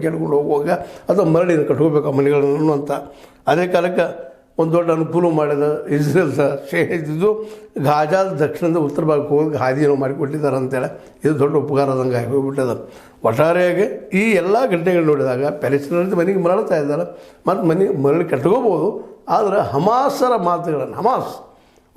ಕೇಳ್ಕೊಂಡು ಹೋಗುವಾಗ ಅಥವಾ ಮರಳಿನ ಕಟ್ಕೋಬೇಕು ಆ ಮನೆಗಳನ್ನು ಅಂತ. ಅದೇ ಕಾಲಕ್ಕೆ ಒಂದು ದೊಡ್ಡ ಅನುಕೂಲ ಮಾಡಿದ ಇಸ್ರೇಲ್ ಇದ್ದು ಗಾಜಾದ ದಕ್ಷಿಣದ ಉತ್ತರ ಭಾಗಕ್ಕೆ ಹೋಗಿ ಹಾದಿಯನ್ನು ಮಾಡಿಕೊಟ್ಟಿದ್ದಾರೆ ಅಂತೇಳಿ ಇದು ದೊಡ್ಡ ಉಪಕಾರದಂಗೆ ಆಗಿ ಹೋಗ್ಬಿಟ್ಟದ. ಒಟ್ಟಾರೆಯಾಗಿ ಈ ಎಲ್ಲ ಘಟನೆಗಳು ನೋಡಿದಾಗ ಪ್ಯಾಲೆಸ್ಟೈನ್ ಮನೆಗೆ ಮರಳ್ತಾ ಇದ್ದಾರೆ ಮತ್ತು ಮರಳಿ ಕಟ್ಕೋಬೋದು. ಆದರೆ ಹಮಾಸರ ಮಾತುಗಳನ್ನು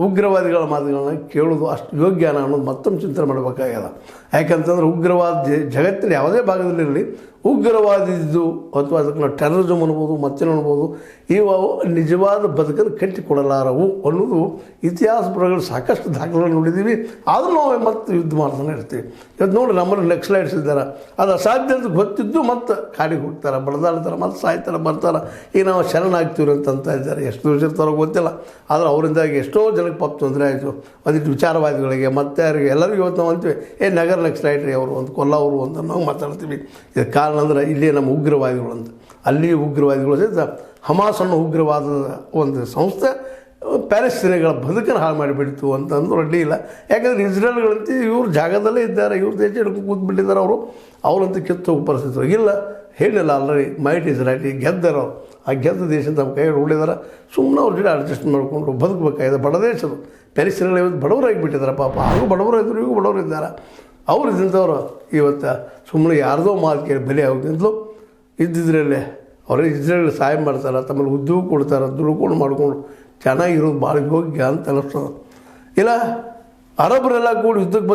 ಉಗ್ರವಾದಿಗಳ ಮಾತುಗಳನ್ನ ಕೇಳೋದು ಅಷ್ಟು ಯೋಗ್ಯನ ಅನ್ನೋದು ಮತ್ತೊಮ್ಮೆ ಚಿಂತನೆ ಮಾಡಬೇಕಾಗ್ಯದ. ಯಾಕಂತಂದ್ರೆ ಉಗ್ರವಾದ ಜಗತ್ತಿನ ಯಾವುದೇ ಭಾಗದಲ್ಲಿರಲಿ ಉಗ್ರವಾದಿದ್ದು ಅಥವಾ ಅದಕ್ಕೆ ನಾವು ಟೆರರಿಸಮ್ ಅನ್ಬೋದು ಮತ್ತೇನು ಅನ್ಬೋದು, ಇವು ನಿಜವಾದ ಬದುಕನ್ನು ಕಟ್ಟಿಕೊಡಲಾರವು ಅನ್ನೋದು ಇತಿಹಾಸ ಪುಟಗಳು ಸಾಕಷ್ಟು ದಾಖಲೆಗಳು ನೋಡಿದ್ದೀವಿ. ಆದರೂ ನಾವು ಮತ್ತೆ ಯುದ್ಧ ಮಾಡ್ತಾನೆ ಇರ್ತೀವಿ. ಇವತ್ತು ನೋಡಿ ನಮ್ಮಲ್ಲಿ ನಕ್ಸಲೈಟ್ಸ್ ಇದ್ದಾರೆ, ಅದು ಅಸಾಧ್ಯ ಅಂತ ಗೊತ್ತಿದ್ದು ಮತ್ತೆ ಕಾಡಿಗೆ ಹೋಗ್ತಾರೆ, ಬಡದಾಡ್ತಾರೆ, ಮತ್ತೆ ಸಾಯ್ತಾರೆ, ಬರ್ತಾರೆ. ಈಗ ನಾವು ಶರಣಾಗ್ತೀವಿ ಅಂತ ಇದ್ದಾರೆ. ಎಷ್ಟು ದಿವಸ ಇರ್ತಾರೋ ಗೊತ್ತಿಲ್ಲ. ಆದರೆ ಅವರಿಂದಾಗಿ ಎಷ್ಟೋ ಜನಕ್ಕೆ ಪಾಪ ತೊಂದರೆ ಆಯಿತು. ಒಂದಿಷ್ಟು ವಿಚಾರವಾದಿಗಳಿಗೆ ಮತ್ತೆ ಯಾರಿಗೆ ಎಲ್ಲರಿಗೂ ಇವತ್ತು ನಾವು ಅಂತೀವಿ ನಗರ ನಕ್ಸಲೈಟ್ರಿ ಅವರು ಒಂದು ಕೊಲ್ಲವರು ಅಂತ ನಾವು ಮಾತಾಡ್ತೀವಿ. ಇದಕ್ಕೆ ಕಾರಣ ಅಂದರೆ ಇಲ್ಲಿ ನಮ್ಮ ಉಗ್ರವಾದಿಗಳು ಅಂತ. ಅಲ್ಲಿ ಉಗ್ರವಾದಿಗಳು ಸಹಿತ ಹಮಾಸ್ ಅನ್ನೋ ಉಗ್ರವಾದದ ಒಂದು ಸಂಸ್ಥೆ ಪ್ಯಾಲೆಸ್ತೀನಿಗಳ ಬದುಕನ್ನು ಹಾಳು ಮಾಡಿಬಿಡ್ತು ಅಂತಂದ್ರೆ ಅಡ್ಡಿ ಇಲ್ಲ. ಯಾಕಂದರೆ ಇಸ್ರೇಲ್ಗಳಂತ ಇವ್ರ ಜಾಗದಲ್ಲೇ ಇದ್ದಾರೆ, ಇವ್ರ ದೇಶ ಹಿಡ್ಕೊಂಡು ಕೂತ್ಬಿಟ್ಟಿದ್ದಾರೆ. ಅವರಂತೂ ಕಿತ್ತು ಹೋಗೋ ಪರಿಸ್ಥಿತಿ ಇಲ್ಲ. ಹೇಳಿಲ್ಲ ಆಲ್ರೆಡಿ ಮೈಟ್ ಇಸ್ರೇಲಿ ಗೆದ್ದರು. ಆ ಗೆದ್ದ ದೇಶ ನಮ್ಮ ಕೈ ಉಳಿದಾರೆ. ಸುಮ್ಮನೆ ಅವ್ರ ಜೊತೆ ಅಡ್ಜಸ್ಟ್ ಮಾಡಿಕೊಂಡು ಬದುಕಬೇಕಾಗಿದೆ. ಬಡ ದೇಶದು ಪ್ಯಾಲೆಸ್ತೀನಿಗಳು ಇವತ್ತು ಬಡವರಾಗಿಬಿಟ್ಟಿದ್ದಾರೆ ಪಾಪ. ಹಾಗೂ ಬಡವರು ಇದ್ದರು, ಇವು ಬಡವರು ಇದ್ದಾರೆ. ಅವ್ರು ಇದ್ದಂಥವ್ರು ಇವತ್ತು ಸುಮ್ಮನೆ ಯಾರ್ದೋ ಮಾತು ಕೇಳಿ ಬಲಿ ಆಗೋದಿಂದಲೂ ಇದ್ದಿದ್ರಲ್ಲೇ ಅವರೇ ಇಸ್ರೇಲ್ ಸಹಾಯ ಮಾಡ್ತಾರೆ, ತಮ್ಮಲ್ಲಿ ಉದ್ಯೋಗ ಕೊಡ್ತಾರೆ, ದುಡ್ಕೊಂಡು ಮಾಡಿಕೊಂಡು ಚೆನ್ನಾಗಿರೋದು ಭಾಳ ಯೋಗ್ಯ ಅಂತ ಅನಿಸ್ತದೆ. ಇಲ್ಲ ಅರಬರೆಲ್ಲ ಕೂಡಿ ಯುದ್ಧಕ್ಕೆ